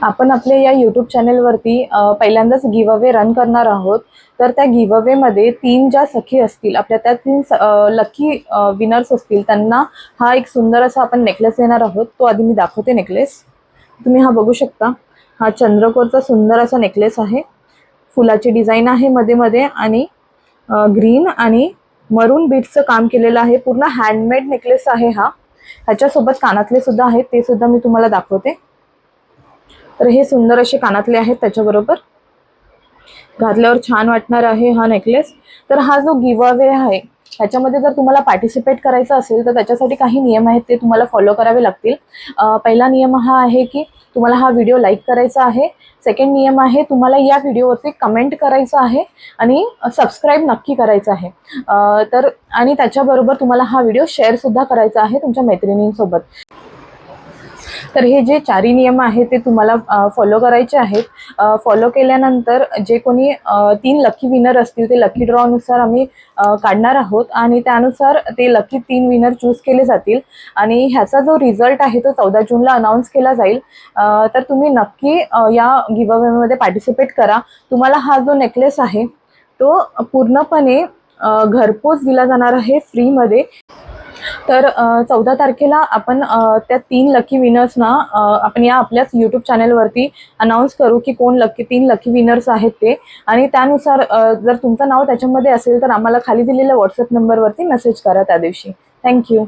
आपण आपल्या या यूट्यूब चॅनलवरती पहिल्यांदाच गिव्ह अवे रन करणार आहोत। तर त्या गिव्ह अवेमध्ये 3 ज्या सखी असतील, आपल्या त्या 3 लकी विनर्स असतील, त्यांना हा एक सुंदर असा आपण नेकलेस देणार आहोत। तो आधी मी दाखवते नेकलेस। तुम्ही हा बघू शकता, हा चंद्रकोरचा सुंदर असा नेकलेस आहे। फुलाची डिझाईन आहे मध्ये मध्ये आणि ग्रीन आणि मरून बीट्सचं काम केलेलं आहे। पूर्ण हँडमेड नेकलेस आहे हा। ह्याच्यासोबत कानातले सुद्धा आहेत, ते सुद्धा मी तुम्हाला दाखवते। तर हे सुंदर असे कानातले आहेत, त्याच्याबरोबर घातल्यावर छान वाटणार आहे हा नेकलेस। तर हा जो गिव्ह अवे आहे ह्याच्यामध्ये जर तुम्हाला पार्टिसिपेट करायचं असेल तर त्याच्यासाठी काही नियम आहेत, ते तुम्हाला फॉलो करावे लागतील। पहिला नियम हा आहे की तुम्हाला हा व्हिडिओ लाईक करायचा आहे। सेकंड नियम आहे, तुम्हाला या व्हिडिओवरती कमेंट करायचं आहे आणि सबस्क्राईब नक्की करायचं आहे। तर आणि त्याच्याबरोबर तुम्हाला हा व्हिडिओ शेअर सुद्धा करायचा आहे तुमच्या मैत्रिणींसोबत। तर हे जे 4ही नियम आहेत ते तुम्हाला फॉलो करायचे आहेत। फॉलो केल्यानंतर जे कोणी 3 लकी विनर असतील ते लकी ड्रॉनुसार आम्ही काढणार आहोत आणि त्यानुसार ते लकी 3 विनर चूज केले जातील आणि ह्याचा जो रिझल्ट आहे तो 14 जूनला अनाउन्स केला जाईल। तर तुम्ही नक्की या गिव्ह अवेमध्ये पार्टिसिपेट करा। तुम्हाला हा जो नेकलेस आहे तो पूर्णपणे घरपोच दिला जाणार आहे फ्रीमध्ये। तर 14 तारखेला आपण त्या 3 लकी विनर्सना आपण या आपल्याच यूट्यूब चॅनलवरती अनाउन्स करू की कोण 3 लकी विनर्स आहेत ते। आणि त्यानुसार जर तुमचं नाव त्याच्यामध्ये असेल तर आम्हाला खाली दिलेल्या व्हॉट्सअप नंबरवरती मेसेज करा त्या दिवशी। थँक्यू।